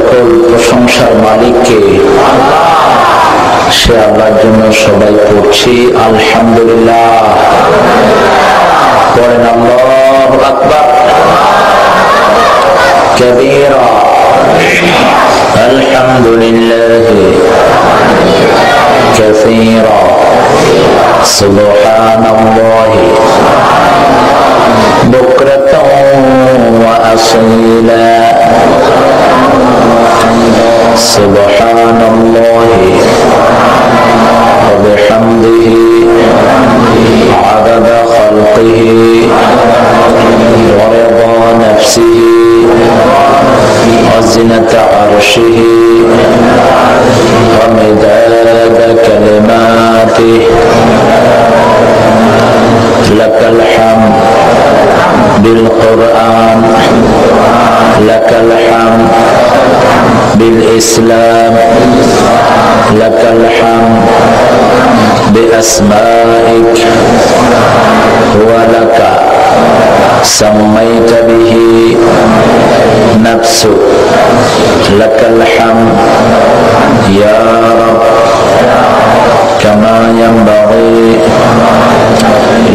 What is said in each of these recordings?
সকল প্রশংসার মালিককে, সে আল্লাহর জন্য সবাই পড়ছি আলহামদুলিল্লাহ। পড়েন আল্লাহু আকবার কাবীরা, আলহামদুলিল্লাহ কাসীরা, সুবহানাল্লাহি বুকরাতাও ওয়া আসীলা, সুবহানাল্লাহি ওয়া বিহামদিহি আদাদা খালকিহি ওয়া রিদা নাফসিহি ওয়া জিনাতা আরশিহি ওয়া মিদাদা কালিমাতিহি। লাকাল হামদ বিল কুরআন, লাকাল হামদ বিল ইসলাম, লাকাল হামদ বিআসমাইক ওয়া লাকা সাম্মাইতা বিহি নাফসুক, লাকাল হামদ ইয়া রাব কামা ইয়ানবাগি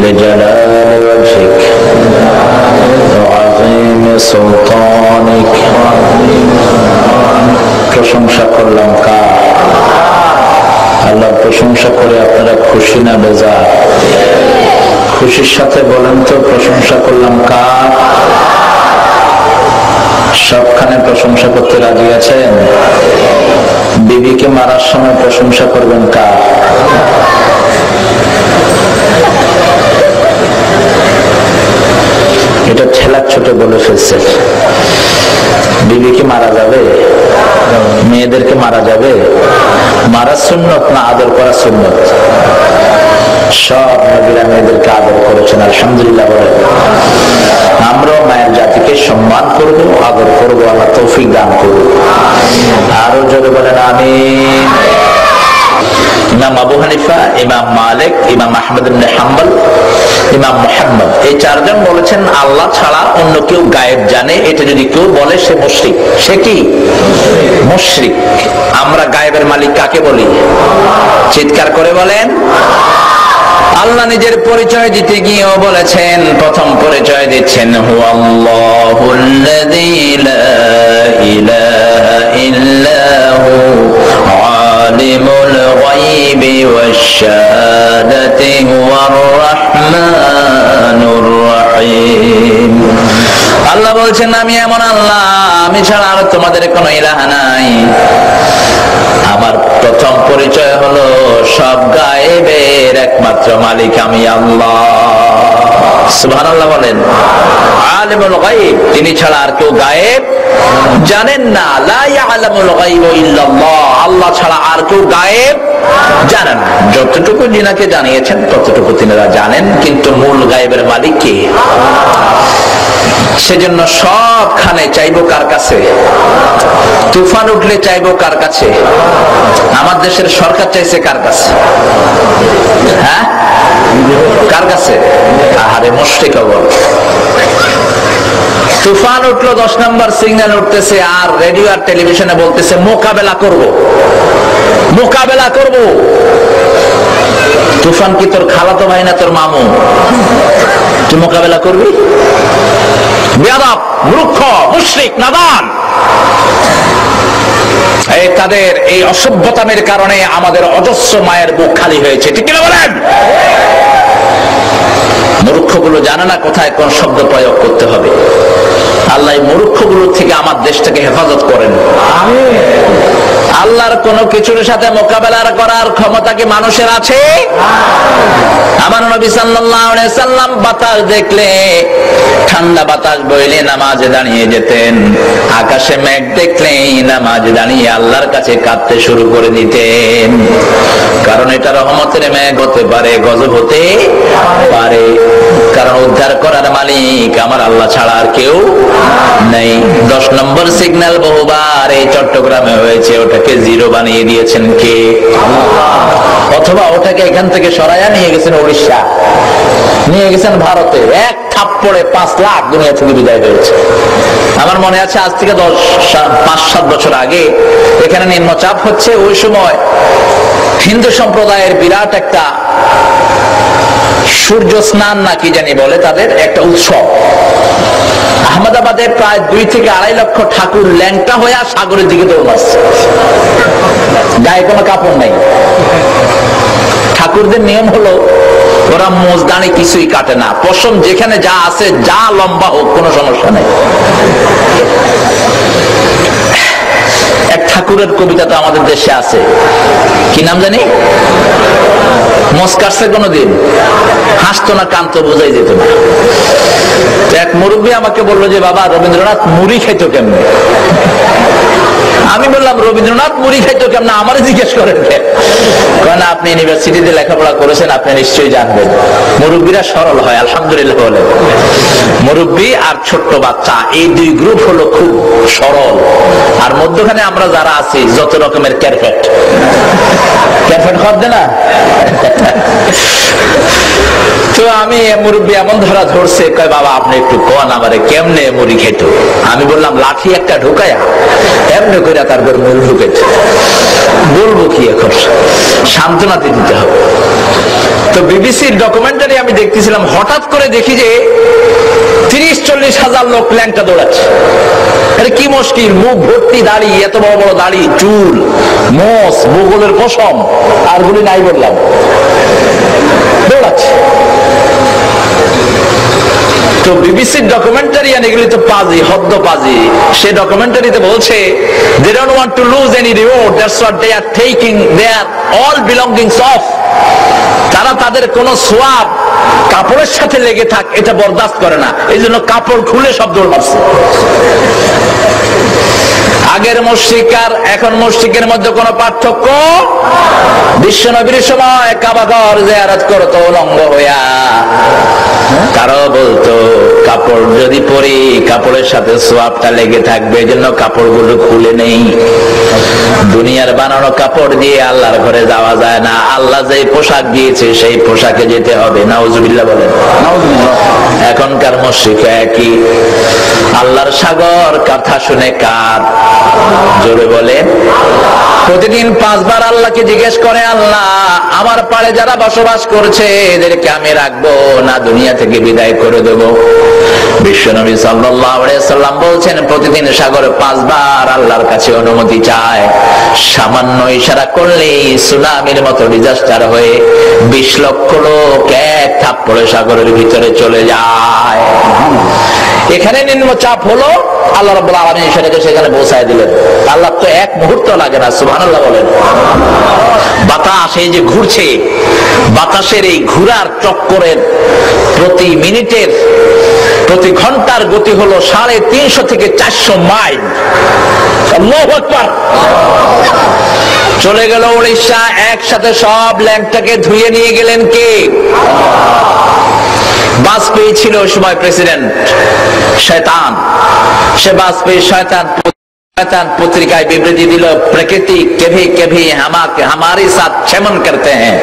লিজালালি ওয়াজহিক ওয়া আযীমি সুলতানিক। প্রশংসা করলাম কার? আল্লাহর প্রশংসা করে আপনারা খুশি না বেজার? খুশির সাথে বলেন তো, প্রশংসা করলাম কার? সবখানে প্রশংসা করতে রাজি আছেন? বিবিকে মারার সময় প্রশংসা করবেন কার? এটা ঠেলা ছোট বলে ফেলছে। বিবিকে মারা যাবে? মেয়েদেরকে মারা যাবে? মারা সুন্নত না আদর করা সুন্নত? সব নবীরা মেয়েদেরকে আদর করেছেন, আলহামদুলিল্লাহ বলে। আমরাও মায়ের জাতিকে সম্মান করবো, আদর করবো, আল্লাহ তৌফিক দান করবো। আরো জোরে বলেন আমিন। ইমাম আবু হানিফা, ইমাম মালিক, ইমাম আহমদ ইবনে হাম্বল, ইমাম মুহাম্মদ, এই চারজন বলেছেন আল্লাহ ছাড়া অন্য কেউ গায়েব জানে, এটা যদি কেউ বলে সে মুশরিক। সে কি? মুশরিক। আমরা গায়েবের মালিক কাকে বলি? চিৎকার করে বলেন। আল্লাহ নিজের পরিচয় দিতে গিয়েও বলেছেন, প্রথম পরিচয় দিচ্ছেন হুয়াল্লাহুল্লাযী লা ইলাহা ইল্লাহু আলিমুল গায়বি ওয়াশ শাহাদাতি হুয়ার রাহমানুর রহিম। আল্লাহ বলছেন আমি এমন আল্লাহ, আমি ছাড়া আর তোমাদের কোনো ইলাহ নাই। আমার প্রথম পরিচয় হলো সব গায়েবের একমাত্র মালিক আমি আল্লাহ। সুবহানাল্লাহ বলেন। আলিমুল গায়ব, তিনি ছাড়া আর কেউ গায়েব জানেন না। লা ইয়ালামুল গায়ব ইল্লাল্লাহ, আল্লাহ ছাড়া আর কেউ গায়েব জানেন না। যতটুকু জিনাকে জানিয়েছেন ততটুকু তিনারা জানেন, কিন্তু মূল গায়েবের মালিক কে? সেজন্য সবখানে চাইবো কার কাছে? তুফান উঠলে চাইবো কার কাছে? আমার দেশের সরকার চাইছে কার কাছে? হ্যাঁ, কার কাছে? আহারে মুশরিক বল। তুফান উঠলো, 10 নম্বর সিগন্যাল উঠতেছে, আর রেডিও আর টেলিভিশনে বলতেছে মোকাবেলা করব, মোকাবেলা করব। তুফান কি তোর খালাতো ভাই না তোর মামু? তুই মোকাবেলা করবি? বেয়াদব, মূর্খ, মুশরিক, নাদান। তাদের এই অসভ্যতামের কারণে আমাদের অজস্র মায়ের বুক খালি হয়েছে, ঠিক কিনা বলেন? মূর্খগুলো জানে না কোথায় কোন শব্দ প্রয়োগ করতে হবে। আল্লাহ মূর্খগুলোর থেকে আমার দেশটাকে হেফাজত করেন। আল্লাহর কোন কিছুর সাথে মোকাবেলা করার ক্ষমতা কি মানুষের আছে? আমার নবী সাল্লাল্লাহু আলাইহি সাল্লাম বাতাস দেখলে, ঠান্ডা বাতাস বইলে নামাজে দাঁড়িয়ে যেতেন। আকাশে মেঘ দেখলেই নামাজে দাঁড়িয়ে আল্লাহর কাছে কাঁদতে শুরু করে দিতেন। কারণ এটা রহমতের মেঘ হতে পারে, গজব হতে পারে। কারণ উদ্ধার করার মালিক আমার আল্লাহ ছাড়া আর কেউ নেই। 10 নম্বর সিগন্যাল বহুবার এই চট্টগ্রামে হয়েছে, ওটাকে জিরো বানিয়ে দিয়েছেন কে? অথবা ওটাকে এখান থেকে সরাইয়া নিয়ে গেছেন উড়িষ্যা, নিয়ে গেছেন ভারতে। এক থাপ্পড়ে 5 লাখ দুনিয়া থেকে বিদায় হয়েছে। আমার আমার মনে আছে আজ থেকে 5-7 বছর আগে এখানে নিম্নচাপ হচ্ছে। ওই সময় হিন্দু সম্প্রদায়ের বিরাট একটা সূর্য স্নান নাকি জানি বলে, তাদের একটা উৎসব। আহমেদাবাদে প্রায় 2 থেকে 2.5 লক্ষ ঠাকুর ল্যাংটা হয়ে সাগরের দিকে দৌড় মারছে, গায়ে কোনো কাপড় নেই। ঠাকুরদের নিয়ম হলো ওরা মোজ দাঁড়ে কিছুই কাটে না, পশম যেখানে যা আছে, যা লম্বা হোক কোনো সমস্যা নেই। এক ঠাকুরের কবিতা তো আমাদের দেশে আছে, কি নাম জানি, মোজ কাটছে কোনদিন, হাসতো না কানতো, বোঝাই যেত না। এক মুরব্বী আমাকে বললো যে বাবা রবীন্দ্রনাথ মুড়ি খাইতো কেমনে? আমি বললাম রবীন্দ্রনাথ মুড়ি খাইতো কেমন, আমারে জিজ্ঞেস করেন কেন? আপনি ইউনিভার্সিটিতে লেখাপড়া করেছেন, আপনি নিশ্চয়ই জানবেন। মুরব্বীরা সরল হয়, আলহামদুলিল্লাহ বলে। মুরব্বী আর ছোট্ট বাচ্চা, এই 2 গ্রুপ হলো খুব সরল। আর মধ্যখানে আমরা যারা আছি যত রকমের ক্যারফেট খাওয়া না। তো আমি মুরব্বী এমন ধরা ধরছে, কয় বাবা আপনি একটু কোন আমারে কেমনে মুড়ি খেত? আমি বললাম লাঠি একটা ঢুকায়া এমনি করে তারপর মুড়ি ঢুকেছে। বলবো কি এখন, সান্ত্বনা দিতে হবে। তো বিবিসির ডকুমেন্টারি আমি দেখতেছিলাম, হঠাৎ করে দেখি যে 30-40 হাজার লোক ল্যাংটা দৌড়াচ্ছে। এটা কি মুশকিল, মুখ ভর্তি দাড়ি, এত বড় বড় দাড়ি, চুল, মোষ, বগলের পশম, আর গুলি নাই বললাম, দৌড়াচ্ছে। তো বিবিসির ডকুমেন্টারি, এগুলি তো পাজি, হদ্দ পাজি। সে ডকুমেন্টারিতে বলছে they don't want to lose any reward, that's what they are taking their all belongings off. তারা তাদের কোন সোয়াব কাপড়ের সাথে লেগে থাক এটা বরদাস্ত করে না, এই জন্য কাপড় খুলে সব দৌড় মারছে। আগের মুশরিক আর এখন মুশরিকের মধ্যে কোনো পার্থক্য? বিশ্ব নবীর সময় কাবাঘর জিয়ারত করত উলঙ্গ হইয়া, তারাও বলতো কাপড় যদি পরি কাপড়ের সাথে সোয়াবটা লেগে থাকবে, এই জন্য কাপড়গুলো খুলে নেই। দুনিয়ার বানানো কাপড় দিয়ে আল্লাহর ঘরে যাওয়া যায় না, আল্লাহ যে পোশাক দিয়েছে সেই পোশাকে যেতে হবে। নাউজুবিল্লাহ বলেন। এখনকার মুশরিক একই। আল্লাহর সাগর কথা শুনে কার? জোরে বলেন। প্রতিদিন 5 বার আল্লাহকে জিজ্ঞেস করে, আল্লাহ আমার পাড়ে যারা বসবাস করছে এদেরকে আমি রাখবো না দুনিয়া থেকে বিদায় করে দেব? বিশ্বনবী সাল্লাল্লাহু আলাইহি সাল্লাম বলছেন প্রতিদিন সাগরে 5 বার আল্লাহর কাছে অনুমতি চায়। সামান্য ইশারা করলেই সুনামির মতো ডিজাস্টার হয়ে 20 লক্ষ লোক এক থাপ্পড়ে সাগরের ভিতরে চলে যায়। এখানে নিম্নচাপ হলো, আল্লাহ রাব্বুল আলামিন সেটাকে সেখানে পৌঁছায় দিলেন। আল্লাহ তো এক মুহূর্ত লাগে না, সুবহানাল্লাহ বলেন। বাতাস এই যে ঘুরছে, বাতাসের এই ঘুরার চক্করের প্রতি মিনিটের, প্রতি ঘন্টার গতি হলো 350 থেকে 400 মাইল। আল্লাহু আকবার। চলে গেল উড়িষ্যা, একসাথে সব ল্যাংটাকে ধুয়ে নিয়ে গেলেন কে? বাজপেয়ী ছিল ওই সময় প্রেসিডেন্ট, শয়তান। সে বাজপেয়ী শয়তান পত্রিকায় বিবৃতি দিল, প্রকৃতি কভি কভি হামারি সাথ চেমন করতে হ্যাঁ।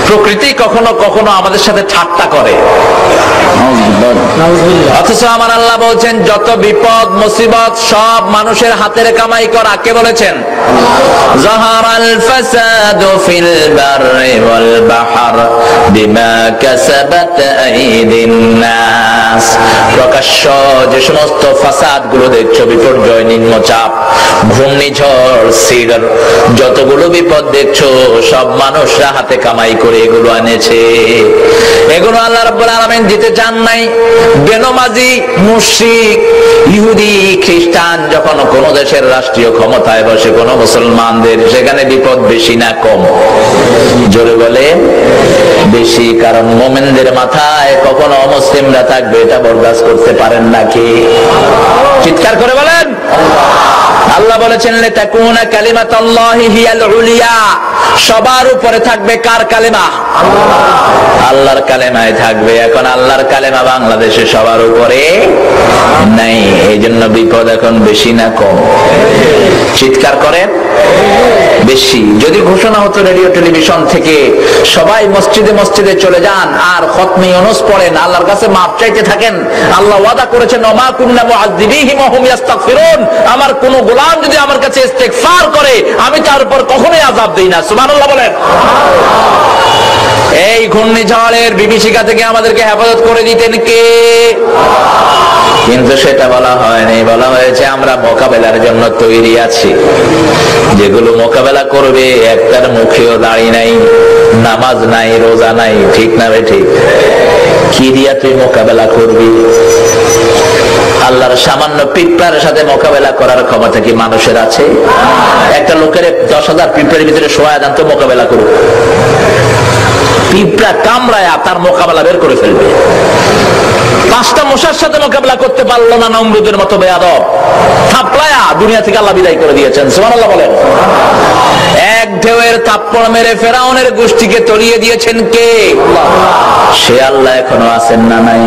প্রকৃতি কখনো কখনো আমাদের সাথে ঠাট্টা করে। অথচ আমার আল্লাহ বলছেন যত বিপদ মুসিবত সব মানুষের হাতের কামাই করা। কে বলেছেন? যাহারাল ফাসাদু ফিল বাররি ওয়াল বাহর বিমা কাসাবাত আইদিন নাস। প্রকাশ্য যে সমস্ত ফাসাদ গুলো দেখছো, বিপর্যয়, নিম্নচাপ, ঘূর্ণিঝড়, সিডর, যতগুলো বিপদ দেখছো সব মানুষরা হাতে কামাই করে এগুলো আনেছে। এগুলো আল্লাহ রাব্বুল আলামিন দিতে চান নাই। বেনমাজি, মুশরিক, ইহুদি, খ্রিস্টান যখন কোন দেশের রাষ্ট্রীয় ক্ষমতায় বসে, কোন মুসলমানদের সেখানে বিপদ বেশি না কম? জোরে বলে বেশি। কারণ মুমিনদের মাথায় কখনো অমুসলিমরা থাকবে এটা বরদাস্ত করতে পারেন নাকি? চিৎকার করে বলেন। আল্লাহ বলেছেন লিতাকুনা কালিমাতুল্লাহি হিয়াল উলিয়া। সবার উপরে থাকবে কার কালেমা? আল্লাহর কালেমায় থাকবে। এখন আল্লাহর কালেমা বাংলাদেশে সবার উপরে নাই। এই জন্য বিপদ এখন বেশি না কম? চিৎকার করেন বেশি। যদি ঘোষণা হতো রেডিও টেলিভিশন থেকে সবাই মসজিদে মসজিদে চলে যান আর খতমে ইউনূস পড়েন, আল্লাহর কাছে মাপ চাইতে থাকেন, আল্লাহ ওয়াদা করেছেন ওমা কুন্না মুআযযিবিহিম ওয়া হুম ইস্তাগফিরুন, আমার কোন গোলাম যদি আমার কাছে ইস্তেগফার করে আমি তার উপর কখনোই আযাব দেই না। সুবহানাল্লাহ বলেন। এই ঘূর্ণিঝড়ের বিভীষিকা থেকে আমাদেরকে হেফাজত করে দিতেন কে? কিন্তু সেটা বলা হয়নি, বলা হয়েছে আমরা মোকাবেলার জন্য তৈরি আছি। যেগুলো মোকাবেলা করবে একটার মুখেও দাড়ি নাই, নামাজ নাই, রোজা নাই, ঠিক না বে ঠিক? কি দিয়া তুই মোকাবেলা করবি? আল্লাহর সামান্য পিঁপড়ার সাথে মোকাবেলা করার ক্ষমতা কি মানুষের আছে? একটা লোকের 10,000 পিঁপড়ের ভিতরে শোয়া দেন তো মোকাবেলা করুক, পিঁপড়া কামড়ায় তার মোকাবেলা বের করে ফেলবে। 5টা মশার সাথে মোকাবেলা করতে পারলো না নমরুদের মতো বেয়াদব, থাপড়ায়া দুনিয়া থেকে আল্লাহ বিদায় করে দিয়েছেন। সুবহানাল্লাহ বলেন। এক ঢেউয়ের থাপ্পড় মেরে ফেরাউনের গোষ্ঠীকে তলিয়ে দিয়েছেন কে? সে আল্লাহ এখনো আছেন না নাই?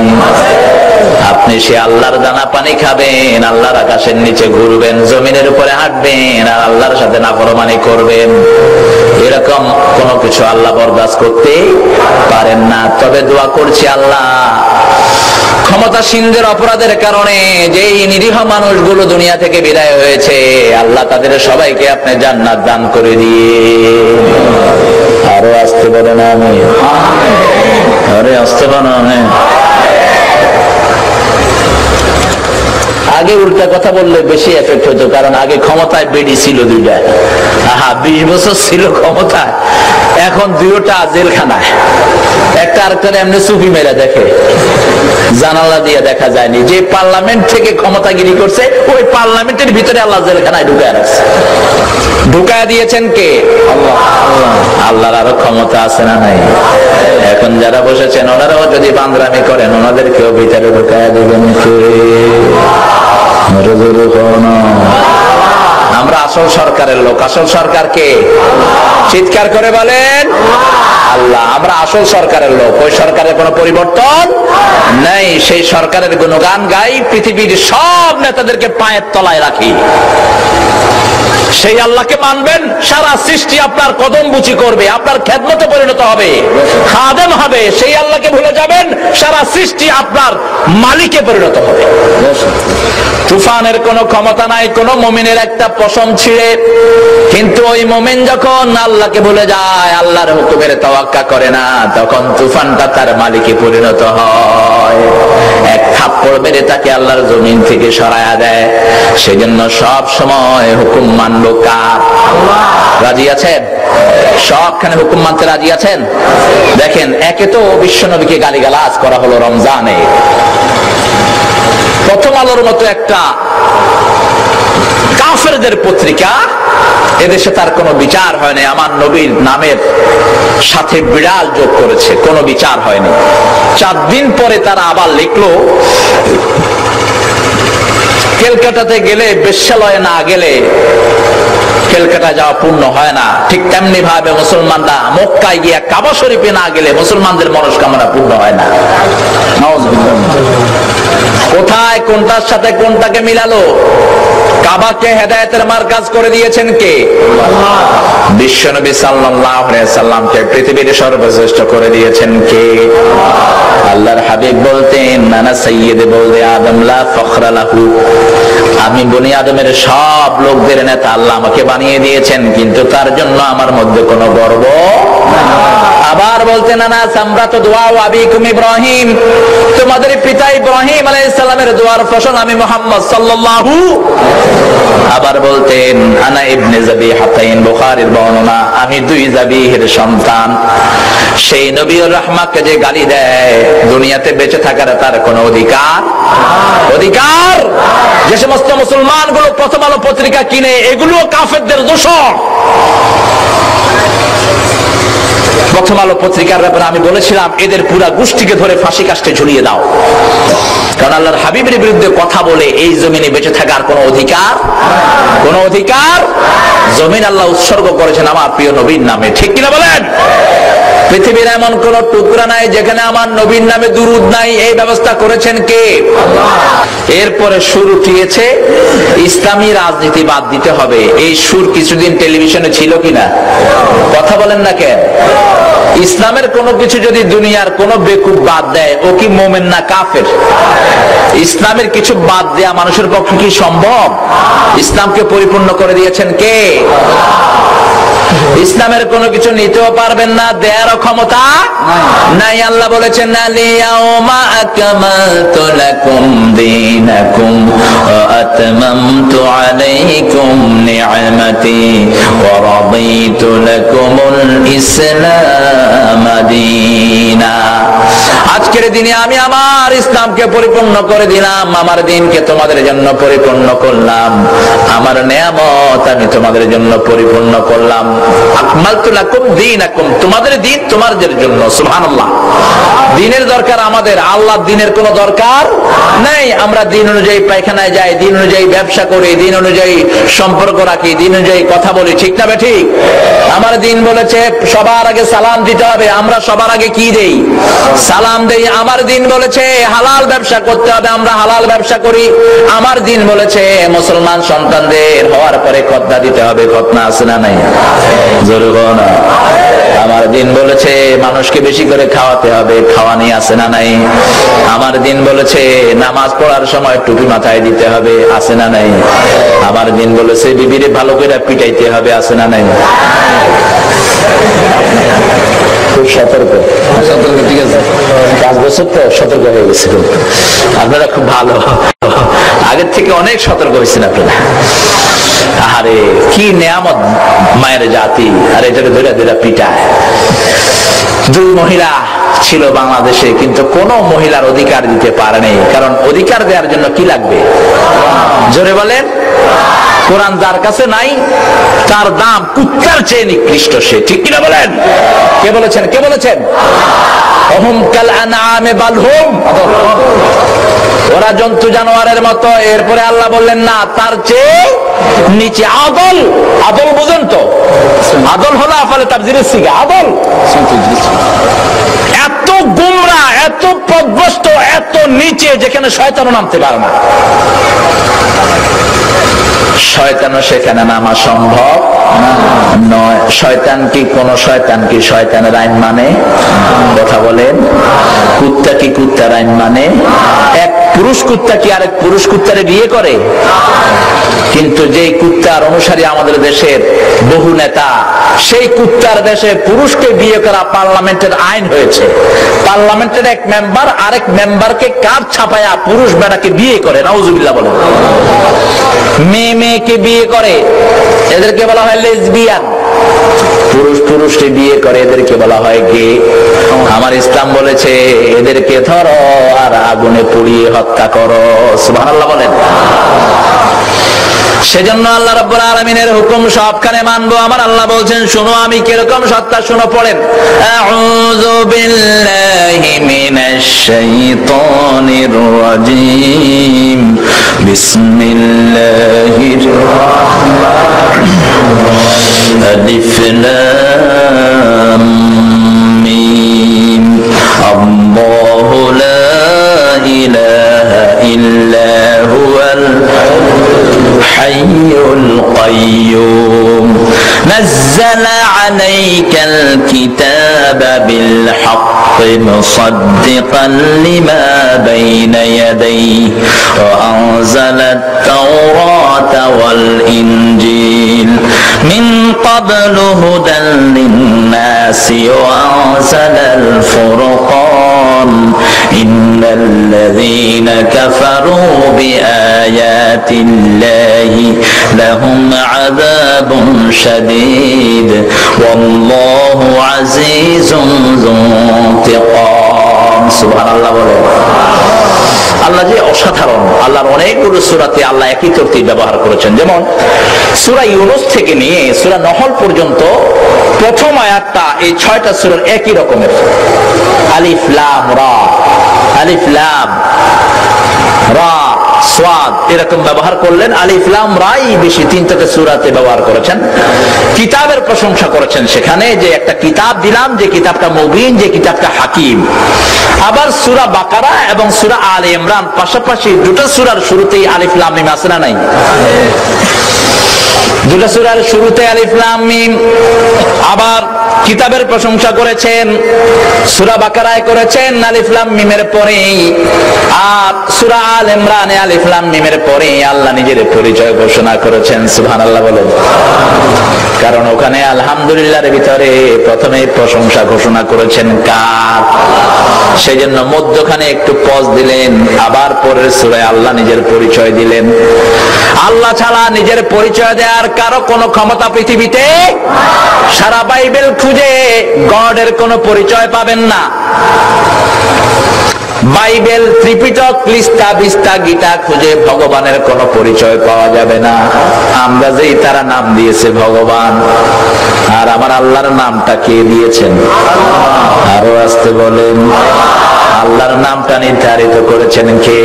আপনি সে আল্লাহর দানা পানি খাবেন, আল্লাহর আকাশের নিচে ঘুরবেন, জমিনের উপরে হাঁটবেন আর আল্লাহর সাথে নাফরমানি করবেন, এরকম কোনো কিছু আল্লাহ বরদাস্ত করতে পারেন না। তবে দোয়া করছি আল্লাহ ক্ষমতাসীনদের অপরাধের কারণে যেই নিরীহ মানুষগুলো দুনিয়া থেকে বিদায় হয়েছে, আল্লাহ তাদের সবাইকে আপনি জান্নাত দান করে দিয়ে। আরো আসতে বলেন আমিন। আরে আসতে বলেন আমিন। আগে উল্টা কথা বললে বেশি এফেক্ট হতো, কারণ আগে ক্ষমতায় বেডি ছিল 2টা। 20 বছর ছিল ক্ষমতায়, এখন 2টা জেলখানায়। একটা আরেকটার এমনি চুপি মেরে দেখে, জানালা দিয়ে দেখা যায়নি। যে পার্লামেন্ট থেকে ক্ষমতাগিরি করছে ওই পার্লামেন্টের ভিতরে আল্লাহ জেলখানায় ঢুকায় রাখছে। ঢুকায় দিয়েছেন কে? আল্লাহ। আল্লাহর আরো ক্ষমতা আছে না নাই? এখন যারা বসেছেন ওনারাও যদি বান্দরামি করেন ওনাদেরকেও ভিতরে ঢুকায় দেবেন কে? আমরা আসল সরকারের লোক। আসল সরকার কে? চিৎকার করে বলেন আল্লাহ। আমরা আসল সরকারের লোক, ওই সরকারের কোনো পরিবর্তন নাই। সেই সরকারের গুণগান গাই, পৃথিবীর সব নেতাদেরকে পায়ের তলায় রাখি। সেই আল্লাহকে মানবেন, সারা সৃষ্টি আপনার কদম বুচি করবে, আপনার খেদমতে পরিণত হবে, খাদেম হবে। সেই আল্লাহকে ভুলে যাবেন, সারা সৃষ্টি আপনার মালিকে পরিণত হবে। তুফানের কোনো ক্ষমতা নাই কোন মুমিনের একটা পশম ছিঁড়ে। কিন্তু ওই মুমিন যখন আল্লাহকে ভুলে যায়, আল্লাহর হুকুমের তাওয়াক্কা করে না, তখন তুফানটা তার মালিকে পরিণত হয়। এক থাপ্পড় মেরে তাকে আল্লাহর জমিন থেকে সরায়া দেয়। সেজন্য সব সময় হুকুম মানব কার? রাজি আছেন? সবখানে হুকুম মানতে রাজি আছেন? দেখেন, একে তো বিশ্বনবীকে গালিগালাজ করা হলো রমজানে। প্রথম আলোর মতো একটা কাফেরদের পত্রিকা, এদেশে তার কোনো বিচার হয়নি। আমার নবীর নামের সাথে বিড়াল যোগ করেছে, কোনো বিচার হয়নি। 4 দিন পরে তারা আবার লিখলো, ক্যালকাটাতে গেলে, বেশ্যালয়ে না গেলে ক্যালকাটা যাওয়া পূর্ণ হয় না। ঠিক তেমনি ভাবে মুসলমানরা মক্কায় গিয়া কাবা শরীফে না গেলে মুসলমানদের মনস্কামনা পূর্ণ হয় না। কোথায় কোনটার সাথে কোনটাকে মিলালো? কাবাকে হেদায়েতের মারকাজ করে দিয়েছেন কে? বিশ্বনবী সাল্লাল্লাহু আলাইহি সাল্লামকে পৃথিবীর সর্বশ্রেষ্ঠ করে দিয়েছেন কে? আল্লাহর হাবিব বলতেন, নানা সাইয়্যিদ বলদে আদম লা ফখরা লাহু, আমি বনি আদমের সব লোকদের নেতা আল্লাহ আমাকে বানিয়ে দিয়েছেন, কিন্তু তার জন্য আমার মধ্যে কোনো গর্ব। আবার বলতেন, নানা সামরাত দোয়া আবিকুম ইব্রাহিম, তোমাদের পিতা ইব্রাহিম আলাইহিস সালামের দোয়ার ফসল আমি মুহাম্মদ সাল্লাল্লাহু। আবার বলতেন, আনা ইবনে যাবিহাতাইন, বুখারীর বর্ণনা, আমি 2 যাবিহের সন্তান। সেই নবীর রাহমাতকে যে গালি দেয়, দুনিয়াতে বেঁচে থাকার তার কোনো অধিকার? অধিকার? যে সমস্ত মুসলমানগুলো প্রথম আলো পত্রিকা কিনে, এগুলো কাফেরদের দোষর। প্রথম আলো পত্রিকার ব্যাপারে আমি বলেছিলাম, এদের পুরা গোষ্ঠীকে ধরে ফাঁসি কাস্টে ঝুলিয়ে দাও। কারণ আল্লাহর হাবিবের বিরুদ্ধে কথা বলে এই জমিনে বেঁচে থাকার কোন অধিকার? কোন অধিকার? জমিন আল্লাহ উৎসর্গ করেছেন আমার প্রিয় নবীর নামে, ঠিক কিনা বলেন? পৃথিবীর এমন কোন টুকরা নাই যেখানে আমার নবীর নামে দুরূদ নাই। এই ব্যবস্থা করেছেন কে? এরপরে সুর উঠিয়েছে ইসলামী রাজনীতি বাদ দিতে হবে। এই সুর কিছুদিন টেলিভিশনে ছিল কিনা? কথা বলেন না কেন? ইসলামের কোনো কিছু যদি দুনিয়ার কোনো বেকুব বাদ দেয়, ও কি মোমেন না কাফের? ইসলামের কিছু বাদ দেয়া মানুষের পক্ষে কি সম্ভব? ইসলামকে পরিপূর্ণ করে দিয়েছেন কে? ইসলামের কোনো কিছু নিতেও পারবেন না, দেয়ারও ক্ষমতা নাই। আল্লাহ বলেছেন আলিয়াউমা আকমালতু লাকুম দীনাকুম ওয়া আতমামতু আলাইকুম নি'মাতি ওয়া রাদিতু লাকুমুল ইসলাম দীনা। আজকের দিনে আমি আমার ইসলামকে পরিপূর্ণ করে দিলাম, আমার দ্বীনকে তোমাদের জন্য পরিপূর্ণ করলাম, আমার নিয়ামত আমি তোমাদের জন্য পরিপূর্ণ করলাম। আকমালতু লাকুম দীনাকুম, তোমাদের দ্বীন তোমাদের জন্য। সুবহানাল্লাহ। দ্বীনের দরকার আমাদের, আল্লাহর দ্বীনের কোনো দরকার নাই। আমরা দ্বীন অনুযায়ী পায়খানায় যাই, দ্বীন অনুযায়ী ব্যবসা করি, দ্বীন অনুযায়ী সম্পর্ক রাখি, দ্বীন অনুযায়ী কথা বলি, ঠিক না ঠিক? আমার দ্বীন বলেছে সবার আগে সালাম দিতে হবে, আমরা সবার আগে কি দেই? সালাম দেই। আমার দ্বীন বলেছে হালাল ব্যবসা করতে হবে, আমরা হালাল ব্যবসা করি। আমার দ্বীন বলেছে মুসলমান সন্তানদের হওয়ার পরে খতনা দিতে হবে, খতনা আছে না নাই? জোরে বলো না। আমার দ্বীন বলেছে মানুষকে বেশি করে খাওয়াতে হবে, খাওয়ানি আছে না নাই? আমার দ্বীন বলেছে নামাজ পড়ার সময় টুপি মাথায় দিতে হবে, আছে না নাই? আমার দ্বীন বলেছে বিবিরে ভালো করে পিটাইতে হবে, আছে না নাই? খুব সতর্ক, ঠিক আছে? 5 বছর তো সতর্ক হয়ে গেছে। আপনারা খুব ভালো, আগের থেকে অনেক সতর্ক হয়েছেন আপনারা। আরে কি নিয়ামত মায়ের জাতি, আর এটাকে ধরে ধরে পিটায়। 2 মহিলা ছিল বাংলাদেশে, কিন্তু কোন মহিলার অধিকার দিতে পারেনি। কারণ অধিকার দেওয়ার জন্য কি লাগবে? জোরে বলেন। কোরআন যার কাছে নাই তার দাম কুত্তার চেয়ে নিকৃষ্ট সে, ঠিক কিনা বলেন? কে বলেছেন? কে বলেছেন? অহুম কাল আনআমে বাল হুম, ওরা জন্তু জানোয়ারের মতো। এরপরে আল্লাহ বললেন না, তার চেয়ে নিচে। আদল, আদল বুঝেন তো? আদল হলো আফালে তাফসীরের সিগা। আদল এত গুমরা, এত পথভ্রষ্ট, এত নিচে যেখানে শয়তানও নামতে পারে না। শয়তানও সেখানে নামা সম্ভব নয়। শয়তান কি কোন শয়তান কি শয়তানের আইন মানে? কথা বলেন। কুত্তা কি কুত্তার আইন মানে? এক পুরুষ কুত্তা কি আরেক পুরুষ কুত্তারে বিয়ে করে? কিন্তু যেই কুত্তার অনুসারী আমাদের দেশের বহু নেতা, সেই কুত্তার দেশে পুরুষকে বিয়ে করা পার্লামেন্টের আইন হয়েছে। পার্লামেন্টের এক মেম্বার আরেক মেম্বারকে কার্ড ছাপায়া পুরুষ বেড়াকে বিয়ে করে। নাউজুবিল্লাহ বলেন। মেয়ে মেয়েকে বিয়ে করে, এদেরকে বলা হয় লেসবিয়ান। পুরুষ পুরুষকে বিয়ে করে, এদেরকে বলা হয় গে। আমার ইসলাম বলেছে এদেরকে ধরো আর আগুনে পুড়িয়ে হত্যা করো। সুবহানাল্লাহ বলেন। সেজন্য আল্লাহ রাব্বুল আলামিনের হুকুম সবখানে মানবো। আমার আল্লাহ বলছেন শোনো আমি কিরকম সত্তা, শোনো। পড়েন আউযু বিল্লাহি মিনাশ শাইতানির রাজীম বিসমিল্লাহির আলিফ লাম মিম আল্লাহু লা ইলাহা ইল্লা হুয়াল الحي القيوم نزل عليك الكتاب بالحق مصدقا لما بين يديه وأنزل التوراة والإنجيل من قبل هدى للناس وأنزل الفرقان إن الذين كفروا بآيات الله لهم عذاب شديد والله عزيز ذو انتقام سبحان الله আল্লাহ যে অসাধারণ। আল্লাহর অনেকগুলো সূরাতে আল্লাহ একই তরতিব ব্যবহার করেছেন। যেমন সূরা ইউনূস থেকে নিয়ে সূরা নহল পর্যন্ত প্রথম আয়াতটা এই 6টা সূরার একই রকমের। আলিফ লাম রা, আলিফ লাম রা, সাদ এরকম ব্যবহার করলেন। আলিফ লাম রাই বেশি 3টা সূরাতে ব্যবহার করেছেন। কিতাবের প্রশংসা করেছেন সেখানে, যে একটা কিতাব দিলাম, যে কিতাবটা মুবিন, যে কিতাবটা হাকিম। আবার সূরা বাকারা এবং সূরা আলে ইমরান পাশাপাশি দুটো সূরার শুরুতেই আলিফ লাম মিম আছে না নাই? দুটো সূরার শুরুতে আলিফ লাম মিম। আবার কিতাবের প্রশংসা করেছেন সূরা বাকারায় করেছেন আলিফ লাম মিমের পরে, আর সূরা আল ইমরানে আলিফ লাম মিমের পরে আল্লাহ নিজের পরিচয় ঘোষণা করেছেন। সুবহানাল্লাহ বলেন। কারণ ওখানে আলহামদুলিল্লাহর ভিতরে প্রথমে প্রশংসা ঘোষণা করেছেন কার, সেজন্য মধ্যখানে একটু পজ দিলেন, আবার পরের সূরায় আল্লাহ নিজের পরিচয় দিলেন। আল্লাহ ছাড়া নিজের পরিচয় দেওয়ার কারো কোনো ক্ষমতা পৃথিবীতে, সারা বাইবেল খুঁজে গডের কোনো পরিচয় পাবেন না। বাইবেল, ত্রিপিটক, লিস্তা বিস্তা, গীতা খুঁজে ভগবানের কোনো পরিচয় পাওয়া যাবে না। আমরা যেই তারা নাম দিয়েছে ভগবান, আর আমার আল্লাহর নামটা কে দিয়েছেন? আরো আসতে বলেন। আল্লাহর নামটা নির্ধারিত করেছেন কে?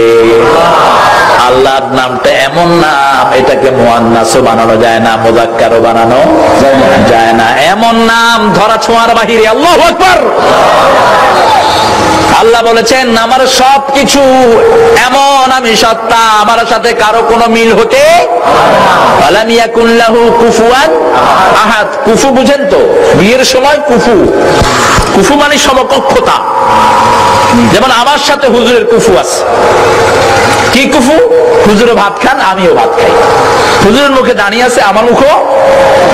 আল্লাহর নামটা এমন নাম, এটাকে মুআন্নাসও বানানো যায় না, মুযাক্কারও বানানো যায় না। এমন নাম ধরা ছোঁয়ার বাহিরে। আল্লাহু আকবার। আল্লাহ বলেছেন আমার সবকিছু এমন, আমি সত্তা, আমার সাথে কারো কোনো মিল হতে আলাম ইয়াকুন লাহু কুফুয়ান আহাদ। কুফু বুঝেন তো? বিয়ের সময় কুফু, কুফু মানে সমকক্ষতা। যেমন আমার সাথে হুজুরের কুফু আছে। কি কুফু? হুজুরও ভাত খান, আমিও ভাত খাই। হুজুরের মুখে দাঁড়িয়ে আছে, আমার মুখও,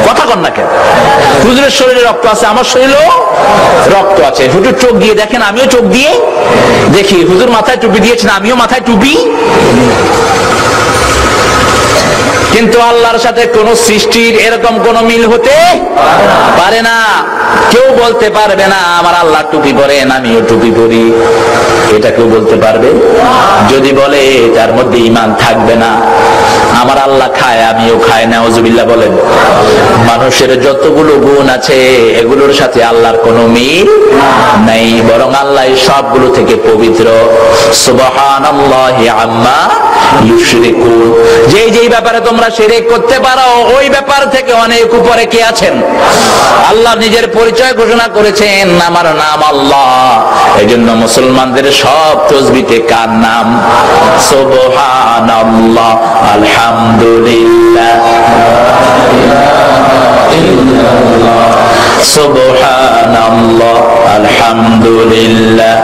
কথা কন না কেন? হুজুরের শরীরে রক্ত আছে, আমার শরীরেও রক্ত আছে। হুজুর চোখ দিয়ে দেখেন, আমিও চোখ দিয়ে দেখি। হুজুর মাথায় টুপি দিয়েছেন, আমিও মাথায় টুপি। কিন্তু আল্লাহর সাথে কোন সৃষ্টির এরকম কোন মিল হতে পারে না। কেউ বলতে পারবে না আমার আল্লাহ টুপি পরেন, আমিও টুপি পরি। এটা কেউ বলতে পারবে? যদি বলে তার মধ্যে ঈমান থাকবে না। আমার আল্লাহ খায়, আমিও খাই, নাউজুবিল্লাহ বলেন। মানুষের যতগুলো গুণ আছে এগুলোর সাথে আল্লাহর কোনো মিল নাই, বরং আল্লাহ সবগুলো থেকে পবিত্র। সুবহানাল্লাহি আম্মা ইউশরিকুন। যেই ব্যাপারে তোমরা শিরক করতে পারো ওই ব্যাপার থেকে অনেক উপরে কে আছেন? আল্লাহ নিজের পরিচয় ঘোষণা করেছেন, আমার নাম আল্লাহ। এজন্য মুসলমানদের সব তাসবিহতে কার নাম? সুবহানাল্লাহ, আলহামদুলিল্লাহ, সুবহানাল্লাহ, আলহামদুলিল্লাহ,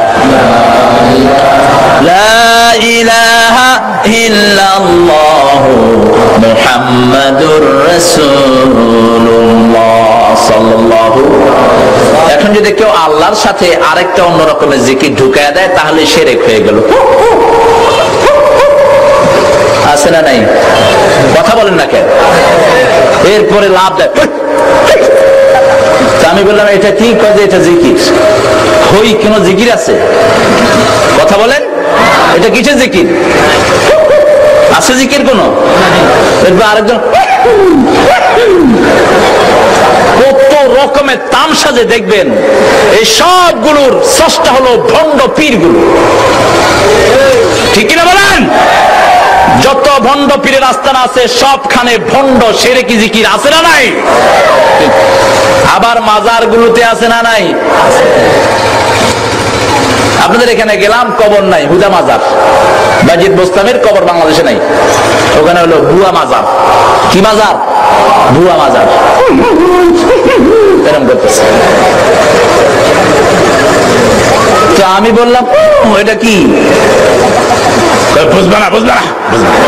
লা ইলাহা ইল্লাল্লাহ, মুহাম্মাদুর রাসূলুল্লাহ সাল্লাল্লাহু। এখন যদি কেউ আল্লাহর সাথে আরেকটা অন্য রকমের জিকির ঢুকায় দেয় তাহলে শিরক হয়ে গেল। আছে না নাই? কথা বলেন না কেন? এরপরে লাভ দেয়। আমি বললাম এটা কি? কাজে এটা জিকির। হই কোন জিকির আছে? কথা বলেন, এটা কিসের জিকির? আছে জিকির কোন? আরেকজন কত রকমের তামসাজে দেখবেন। এই সবগুলোর স্রষ্টা হলো ভণ্ড পীরগুলো। ঠিক কিনা বলেন? যত ভণ্ড পীরের আস্তানা আছে সবখানে ভণ্ড শিরকি জিকির আছে না নাই? আবার মাজার গুলোতে আছে না নাই? আপনাদের এখানে গেলাম, কবর নাই, হুদা মাজার। বাজিদ বোস্তামের কবর বাংলাদেশে নাই, ওখানে হলো ভুয়া মাজার। কি মাজার? ভুয়া মাজার। এরকম করতেছে। তো আমি বললাম এটা কি? বুঝবে না, বুঝবে না, বুঝবে না।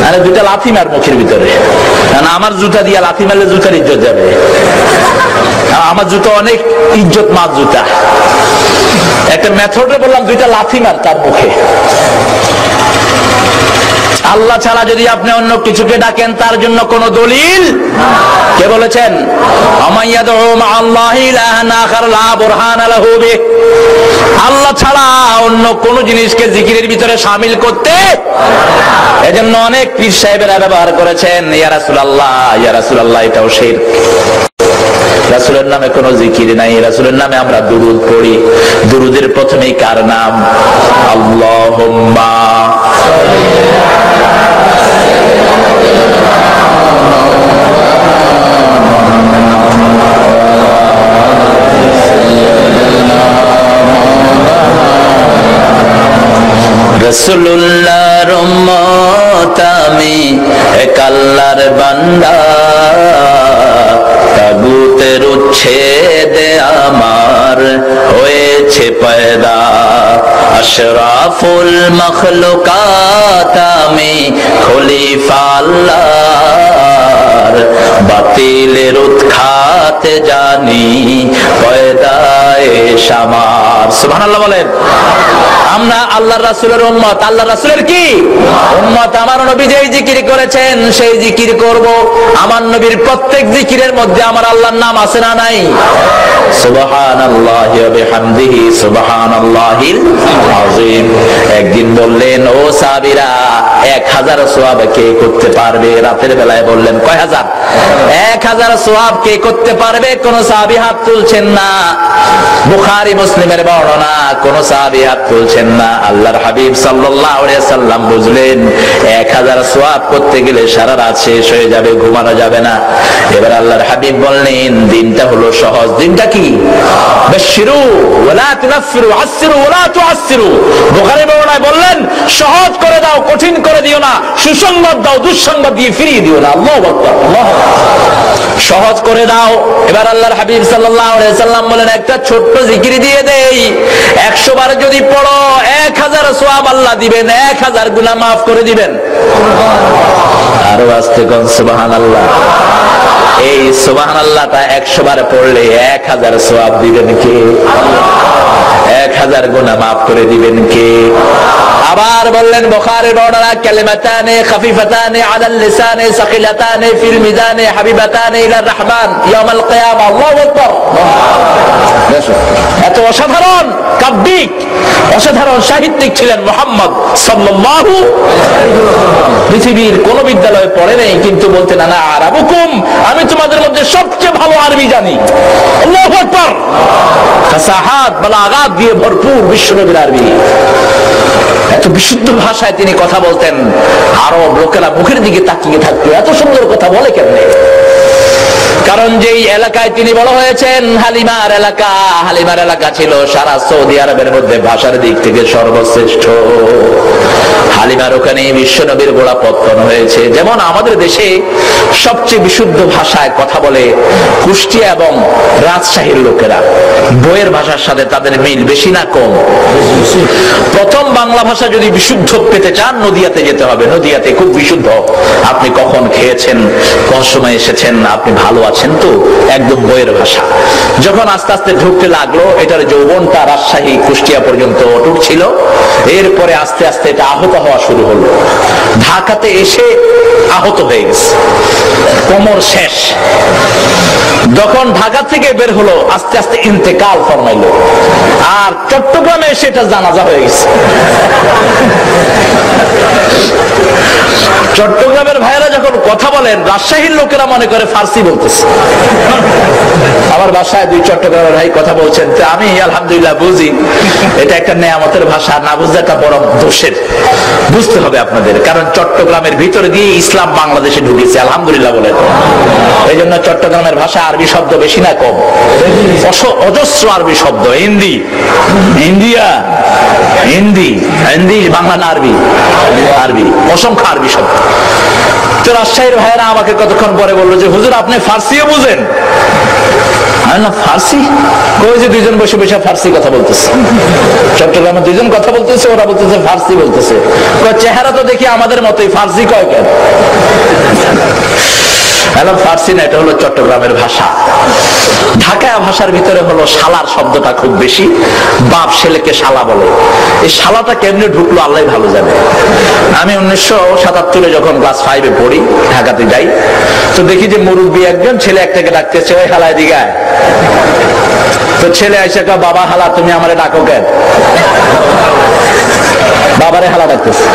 আরে দুটা লাথি মার মুখের ভিতরে। কারণ আমার জুতা দিয়ে লাথি মারলে জুতার ইজ্জত যাবে। আমার জুতা অনেক ইজ্জত মার জুতা। একটা মেথডে বললাম দুইটা লাথি মার তার মুখে। আল্লাহ ছাড়া যদি আপনি অন্য কিছুকে ডাকেন তার জন্য কোন দলিল কে বলেছেন? আল্লাহ ছাড়া অন্য কোন জিনিসকে জিকিরের ভিতরে শামিল করতে। এজন্য অনেক পীর সাহেবেরা ব্যবহার করেছেন ইয়া রাসূলুল্লাহ, ইয়া রাসূলুল্লাহ, এটাও শিরক। রাসূলের নামে কোনো জিকির নাই, রাসূলের নামে আমরা দুরূদ পড়ি। দুরূদের প্রথমেই কার নাম? আল্লাহুম্মা রাসূলুল্লাহর উম্মত আমি, এক আল্লাহর বান্দা, তাগুতের উচ্ছেদে আমার হয়েছে পয়দা। আশরাফুল মখলুকাত আমি, খলিফা আল্লাহর, বাতিলের উৎখাতে জানি পয়দায়ে শামার। সুবহানাল্লাহ বলেন। আমরা আল্লাহর রাসূলের উম্মত। আল্লাহর রাসূলের কি উম্মত? আমার নবী যেই জিকির করেছেন সেই জিকির করব। আমার নবীর প্রত্যেক জিকিরের মধ্যে আমার আল্লাহর নাম আছে না নাই? সুবহানাল্লাহি ওয়া বিহামদিহি সুবহানাল্লাহিল আযীম। একদিন বললেন, ও সাহাবীরা, 1000 সওয়াব কে করতে পারবে? রাতের বেলায় বললেন, কয় হাজার? 1000 সওয়াব কে করতে পারবে? কোন সাহাবী হাত তুলছেন না। বুখারী মুসলিমের বর্ণনা, কোন সাহাবী হাত তুলছেন না। আল্লাহর হাবিব সাল্লাল্লাহু আলাইহি সাল্লাম বুঝলেন 1000 সওয়াব করতে গেলে সারা রাত শেষ হয়ে যাবে, ঘুমানো যাবে না। এবার আল্লাহর হাবিব বললেন, দিনটা হলো সহজ। দিনটা কি? বাশশিরু ওয়ালা তুনাফিরু, আসসিরু ওয়ালা তুআসসিরু। বুখারী বর্ণনায় বললেন, সহজ করে দাও, কঠিন করে দিও না, সুসংবাদ দাও, দুঃসংবাদ দিয়ে ফিরিয়ে দিও না। আল্লাহু আকবার, আল্লাহু আকবার। সহজ করে দাও। এবার আল্লাহর হাবিব সাল্লাল্লাহু আলাইহি সাল্লাম বলেন, একটা ছোট্ট জিকির দিয়ে দেই, 100 বার যদি পড়ো 1000 সওয়াব আল্লাহ দিবেন, 1000 গুনাহ মাফ করে দিবেন। আরো আস্তে কোন সুবহানাল্লাহ। এই সুবহানাল্লাহটা 100 বার পড়লে 1000 সওয়াব দিবেন কে? 1000 গুনাহ মাফ করে দিবেন কে? আবার বললেন বুখারীর বর্ণনা, কালিমাতানে খাফিফাতানে আলাল লিসানে সাকিলাতানে ফিল মিজানে হাবিবাতানে ইলার রহমান ইয়াউমাল কিয়ামা। আল্লাহু আকবার। এত অসাধারণ কাব্যিক, অসাধারণ সাহিত্যিক ছিলেন মুহাম্মদ সাল্লাল্লাহু আলাইহি ওয়াসাল্লাম। পৃথিবীর কোন বিদ্যালয়ে পড়ে নাই, কিন্তু বলতেন, আনা আরাবুকুম, আমি তোমাদের মধ্যে সবচেয়ে ভালো আরবি জানি। আল্লাহু আকবার। ফাসাহাত বালাগাত দিয়ে ভরপুর বিশ্বনবীর আরবি। এত বিশুদ্ধ ভাষায় তিনি কথা বলতেন, আরব লোকেরা মুখের দিকে তাকিয়ে থাকতো, এত সুন্দর কথা বলে কেমনে? কারণ যেই এলাকায় তিনি বড় হয়েছেন, হালিমার এলাকা, হালিমার এলাকা ছিল সারা সৌদি আরবের মধ্যে ভাষার দিক থেকে সর্বশ্রেষ্ঠ। হালিমার ওখানে বিশ্বনবীর গোড়াপত্তন হয়েছে। যেমন আমাদের দেশে সবচেয়ে বিশুদ্ধ ভাষায় কথা বলে কুষ্টিয়া এবং রাজশাহীর লোকেরা, বইয়ের ভাষার সাথে তাদের মিল বেশি না কম? প্রথম বাংলা ভাষা যদি বিশুদ্ধ পেতে চান, নদিয়াতে যেতে হবে। নদিয়াতে খুব বিশুদ্ধ। আপনি কখন খেয়েছেন, কোন সময় এসেছেন, আপনি ভালো আছেন তো, একদম বইয়ের ভাষা। যখন আস্তে আস্তে ঢুকতে লাগলো, এটার যৌবনটা রাজশাহী কুষ্টিয়া পর্যন্ত অটুট ছিল। এরপরে আস্তে আস্তে এটা আহত হওয়া শুরু হলো। ঢাকাতে এসে আহত হয়ে গেছে, কোমর শেষ। যখন ঢাকা থেকে বের হলো, আস্তে আস্তে ইন্তেকাল ফরমাইলো। আর চট্টগ্রামে এসে এটা জানাজা হয়ে গেছে। চট্টগ্রামের ভাইয়েরা যখন কথা বলেন, রাজশাহীর লোকেরা মনে করে ফার্সি বলতেছে। আমার বাসায় 2 চট্টগ্রামের ভাই কথা বলছেন, আমি আলহামদুলিল্লাহ বুঝি এটা একটা নেয়ামতের ভাষা, না বুঝলে একটা বড় দোষের। বুঝতে হবে আপনাদের, কারণ চট্টগ্রামের ভিতরে দিয়ে ইসলাম বাংলাদেশে ঢুকেছে, আলহামদুলিল্লাহ বলেন। এই জন্য চট্টগ্রামের ভাষা আরবি শব্দ বেশি না কম? অজস্র আরবি শব্দ। হিন্দি, ইন্ডিয়া, হিন্দি, হিন্দি বাংলা না আরবি? আরবি, অসংখ্য আরবি শব্দ। তো রাজশাহীর ভাইয়েরা আমাকে কতক্ষণ পরে বললো যে, হুজুর আপনি ফার্সিও বুঝেন? ফার্সি কই যে 2 জন বসে বসে ফার্সি কথা বলতেছে। চট্টগ্রামে 2 জন কথা বলতেছে, ওরা বলতেছে ফার্সি বলতেছে। চেহারা তো দেখি আমাদের মতোই, ফার্সি কয় কেন? ফার্সি না, এটা হলো চট্টগ্রামের ভাষা। ঢাকা ভাষার ভিতরে হলো শালার শব্দটা খুব বেশি। বাপ ছেলেকে শালা বলে। এই শালাটা কেমনে ঢুকলো আল্লাহ ভালো জানে। আমি 1977 যখন ক্লাস 5-এ পড়ি, ঢাকাতে যাই, তো দেখি যে মুরব্বী একজন ছেলে একটাকে ডাকতেছে, ওই হালায় দিঘায়। তো ছেলে আইসা কয়, বাবা হালা তুমি আমারে ডাকো কেন? বাবারে হালা ডাকতেছে।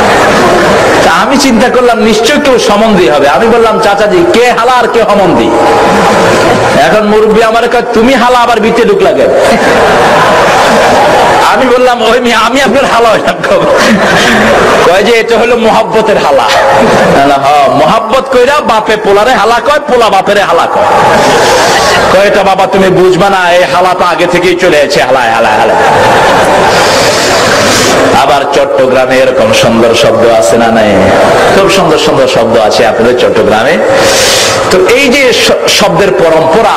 আমি চিন্তা করলাম নিশ্চয় কেউ সমন্ধি হবে। আমি বললাম, চাচাজি কে হালা আর কে সমন্ধি? এখন মুরব্বী আমার কয়, তুমি হালা আবার বিতে ঢুক লাগে। আমি বললাম, ওই আমি আপনার হালা হইলাম কবে? কয় যে এটা হলো মোহাব্বতের হালা। মোহাব্বত কইরা বাপে পোলারে হালা কয়, পোলা বাপেরে হালা কয়। কয় এটা বাবা তুমি বুঝবা না, এই হালাটা আগে থেকেই চলে এসেছে, হালায় হালায় হালায়। আবার চট্টগ্রামে এরকম সুন্দর শব্দ আছে না নাই? খুব সুন্দর সুন্দর শব্দ আছে আপনাদের চট্টগ্রামে। তো এই যে শব্দের পরম্পরা,